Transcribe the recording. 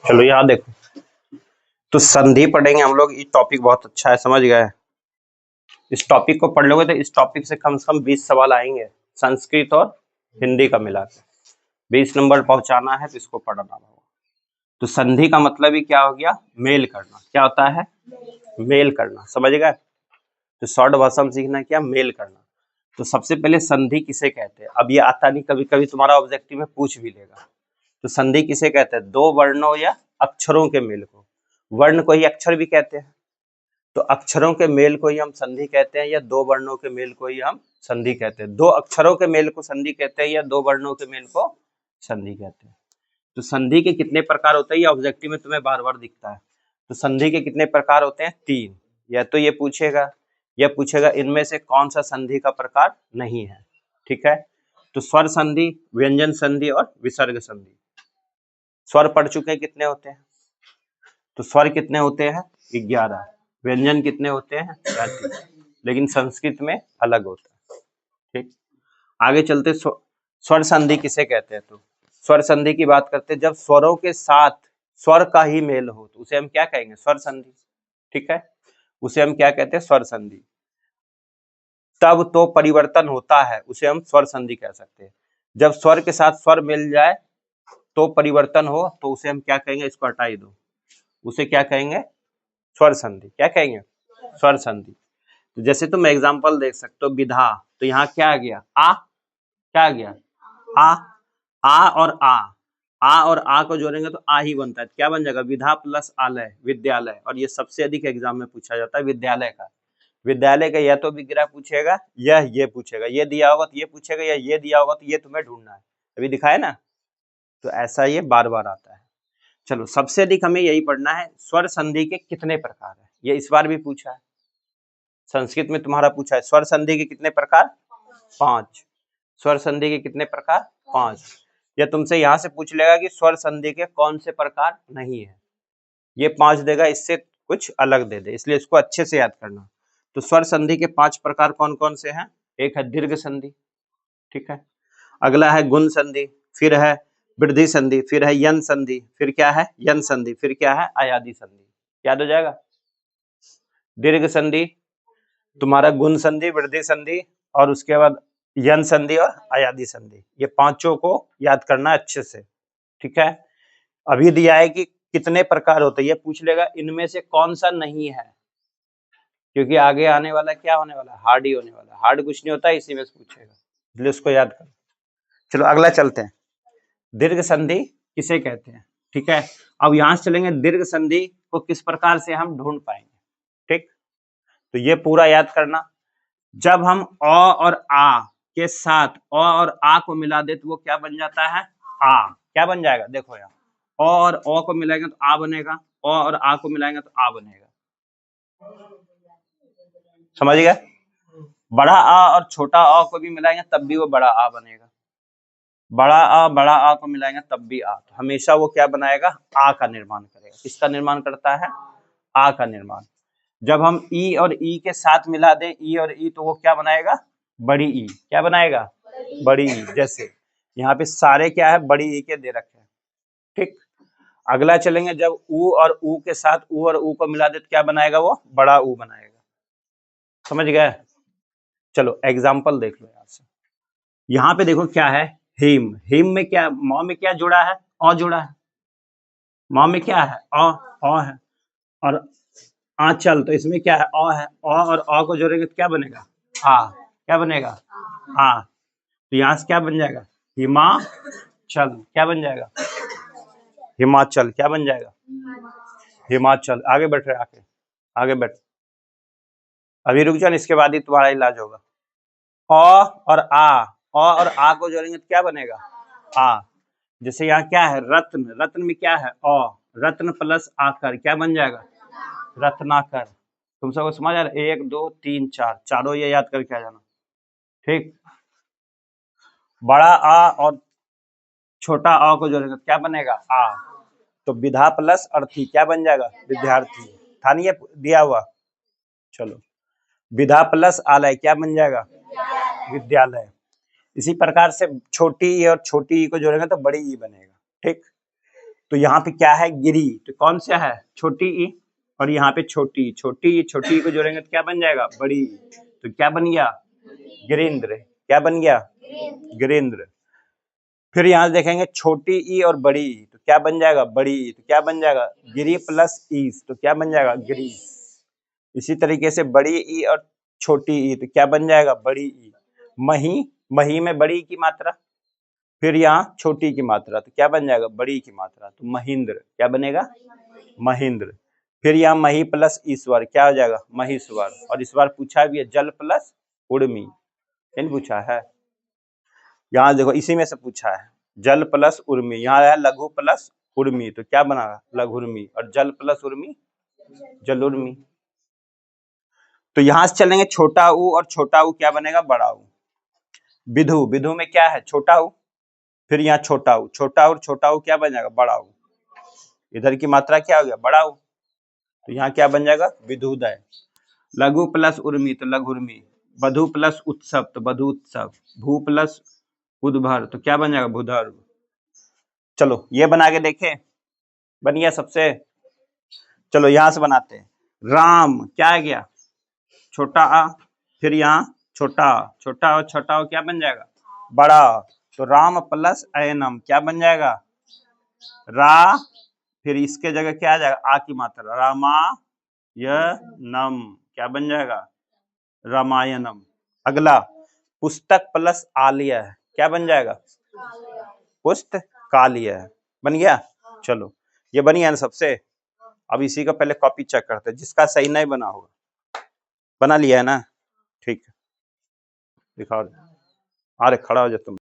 चलो यहाँ देखो, तो संधि पढ़ेंगे हम लोग। ये टॉपिक बहुत अच्छा है, समझ गए। इस टॉपिक को पढ़ लोगे तो इस टॉपिक से कम 20 सवाल आएंगे, संस्कृत और हिंदी का मिला के। 20 नंबर पहुंचाना है तो इसको पढ़ना होगा। तो संधि का मतलब ही क्या हो गया? मेल करना। क्या होता है? मेल करना, समझ गए। तो शॉर्ट भाषा में सीखना क्या? मेल करना। तो सबसे पहले संधि किसे कहते हैं? अब ये आता नहीं, कभी कभी तुम्हारा ऑब्जेक्टिव में पूछ भी लेगा। तो संधि किसे कहते हैं? दो वर्णों या अक्षरों के मेल को। वर्ण को ही अक्षर भी कहते हैं, तो अक्षरों के मेल को ही हम संधि कहते हैं, या दो वर्णों के मेल को ही हम संधि कहते हैं। दो अक्षरों के मेल को संधि कहते हैं, या दो वर्णों के मेल को संधि कहते हैं। तो संधि के कितने प्रकार होते हैं? ये ऑब्जेक्टिव में तुम्हें बार बार दिखता है। तो संधि के कितने प्रकार होते हैं? 3। या तो ये पूछेगा, यह पूछेगा इनमें से कौन सा संधि का प्रकार नहीं है। ठीक है, तो स्वर संधि, व्यंजन संधि और विसर्ग संधि। स्वर पढ़ चुके हैं, कितने होते हैं? तो स्वर कितने होते हैं? 11। व्यंजन कितने होते हैं? 33। लेकिन संस्कृत में अलग होता है। ठीक, आगे चलते। स्वर संधि किसे कहते हैं? तो स्वर संधि की बात करते हैं, जब स्वरों के साथ स्वर का ही मेल हो तो उसे हम क्या कहेंगे? स्वर संधि। ठीक है, उसे हम क्या कहते हैं? स्वर संधि। तब तो परिवर्तन होता है, उसे हम स्वर संधि कह सकते हैं। जब स्वर के साथ स्वर मिल जाए तो परिवर्तन हो तो उसे हम क्या कहेंगे? इसको हटा ही दो, उसे क्या कहेंगे? स्वर संधि। क्या कहेंगे? स्वर संधि। तो जैसे तुम एग्जांपल देख सकते हो, विधा, तो यहाँ क्या आ गया? आ। क्या आ गया? आ और आ और आ को जोड़ेंगे तो आ ही बनता है। क्या बन जाएगा? विधा प्लस आलय, विद्यालय। और ये सबसे अधिक एग्जाम में पूछा जाता है, विद्यालय का। विद्यालय का या तो विग्रह पूछेगा, या ये पूछेगा, ये दिया होगा तो ये पूछेगा, या ये दिया होगा तो ये तुम्हें ढूंढना है। अभी दिखाए ना, तो ऐसा ये बार बार आता है। चलो, सबसे अधिक हमें यही पढ़ना है, स्वर संधि के कितने प्रकार है। ये इस बार भी पूछा है, संस्कृत में तुम्हारा पूछा है, स्वर संधि के कितने प्रकार? 5। स्वर संधि के कितने प्रकार? 5। या तुमसे यहाँ से पूछ लेगा कि स्वर संधि के कौन से प्रकार नहीं है, ये 5 देगा, इससे कुछ अलग दे दे, इसलिए इसको अच्छे से याद करना। तो स्वर संधि के 5 प्रकार कौन कौन से हैं? एक है दीर्घ संधि, ठीक है। अगला है गुण संधि, फिर है वृद्धि संधि, फिर है यन संधि, फिर क्या है? यन संधि, फिर क्या है? अयादि संधि। याद हो जाएगा। दीर्घ संधि, तुम्हारा गुण संधि, वृद्धि संधि, और उसके बाद यन संधि और अयादि संधि। ये पांचों को याद करना अच्छे से, ठीक है। अभी दिया है कि कितने प्रकार होते हैं, ये पूछ लेगा इनमें से कौन सा नहीं है, क्योंकि आगे आने वाला क्या होने वाला? हार्ड ही होने वाला। हार्ड कुछ नहीं होता, इसी में से पूछेगा, इसलिए उसको याद कर। चलो अगला चलते हैं, दीर्घ संधि किसे कहते हैं? ठीक है, अब यहां से चलेंगे, दीर्घ संधि को किस प्रकार से हम ढूंढ पाएंगे। ठीक, तो ये पूरा याद करना। जब हम अ और आ के साथ अ और आ को मिला दे तो वो क्या बन जाता है? आ। क्या बन जाएगा? देखो यार, अ और अ को मिलाएंगे तो आ बनेगा, अ और आ को मिलाएंगे तो आ बनेगा। समझ गए? बड़ा आ और छोटा आ को भी मिलाएंगे तब भी वो बड़ा आ बनेगा। बड़ा आ को मिलाएंगे तब भी आ। तो हमेशा वो क्या बनाएगा? आ का निर्माण करेगा। किसका निर्माण करता है? आ का निर्माण। जब हम ई और ई के साथ मिला दें, ई और ई, तो वो क्या बनाएगा? बड़ी ई। क्या बनाएगा? बड़ी ई। जैसे यहाँ पे सारे क्या है? बड़ी ई के दे रखे हैं। ठीक, अगला चलेंगे, जब ऊ और ऊ के साथ ऊ और ऊ को मिला दे तो क्या बनाएगा? वो बड़ा ऊ बनाएगा। समझ गए? चलो एग्जाम्पल देख लो यहाँ से। यहाँ पे देखो क्या है? हिम। हिम में क्या? म में क्या जुड़ा है? अ जुड़ा है। म में क्या है? अ है। और आंचल, तो इसमें क्या है? अ है। अ और अ को जोड़ेंगे तो क्या बनेगा? आ। क्या बनेगा? आ। तो यहाँ से क्या बन जाएगा? हिमाचल। क्या बन जाएगा? हिमाचल। क्या बन जाएगा? हिमाचल। आगे बैठ रहे, आके आगे बैठ, अभी रुक जाओ, इसके बाद ही तुम्हारा इलाज होगा। अ और आ, अ और आ को जोड़ेंगे तो क्या बनेगा? आ। जैसे यहाँ क्या है? रत्न। रत्न में क्या है? अ। रत्न प्लस आकर क्या बन जाएगा? रत्नाकर। तुम सबको समझ आ रहा है? 1 2 3 4, चारों ये याद करके आ जाना। ठीक, बड़ा आ और छोटा आ को जोड़ेंगे तो क्या बनेगा? आ। तो विधा प्लस अर्थी क्या बन जाएगा? विद्यार्थी। था नहीं ये दिया हुआ? चलो, विधा प्लस आलय क्या बन जाएगा? विद्यालय। इसी प्रकार से छोटी ई और छोटी ई को जोड़ेंगे तो बड़ी ई बनेगा। ठीक, तो यहाँ पे क्या है, गिरी, तो कौन सा है, छोटी ई, और यहाँ पे छोटी ई को जोड़ेंगे तो क्या बन जाएगा, बड़ी ई। तो क्या बन गया, गिरिंद्र। क्या बन गया, गिरिंद्र। फिर यहाँ देखेंगे छोटी ई और बड़ी ई, तो क्या बन जाएगा, बड़ी ई। तो क्या बन जाएगा, गिरी प्लस ईस, तो क्या बन जाएगा, ग्रीस। इसी तरीके से बड़ी ई और छोटी ई, तो क्या बन जाएगा, बड़ी ई। मही, मही में बड़ी की मात्रा, फिर यहाँ छोटी की मात्रा, तो क्या बन जाएगा, बड़ी की मात्रा, तो महेंद्र। क्या बनेगा, महेंद्र। फिर यहाँ मही प्लस ईश्वर, क्या हो जाएगा, महेश्वर। और इस बार पूछा भी है जल प्लस उर्मी, नहीं पूछा है, यहाँ देखो इसी में से पूछा है, जल प्लस उर्मी। यहाँ है लघु प्लस उर्मी, तो क्या बना, लघुर्मी। और जल प्लस उर्मी, जलुर्मी। तो यहां से चलेंगे छोटा ऊ, और छोटा ऊ क्या बनेगा, बड़ा ऊ। विधु, विधु में क्या है, छोटा ऊ, फिर यहाँ छोटा ऊ, छोटा ऊ क्या बन जाएगा, बड़ा ऊ। इधर की मात्रा क्या हो गया, बड़ा ऊ, तो यहाँ क्या बन जाएगा, विधुदय। लघु प्लस उर्मी तो लघुर्मी, बधु प्लस उत्सव तो बधु उत्सव, भू प्लस उद्भर तो क्या बन जाएगा, भूधर्व। चलो ये बना के देखें, बन गया सबसे। चलो यहां से बनाते हैं, राम क्या आ गया, छोटा आ, फिर यहाँ छोटा और छोटा क्या बन जाएगा, बड़ा। तो राम प्लस अयनम क्या बन जाएगा, रा, फिर इसके जगह क्या आ जाएगा, आ की मात्रा, रामायणम क्या बन जाएगा, रामायणम। अगला पुस्तक प्लस आलय क्या बन जाएगा, पुस्तकालय बन गया। चलो ये बन गया ना सबसे। अब इसी का पहले कॉपी चेक करते हैं, जिसका सही नहीं बना होगा। बना लिया है ना, ठीक है, दिखाओ, अरे खड़ा हो जा तुम।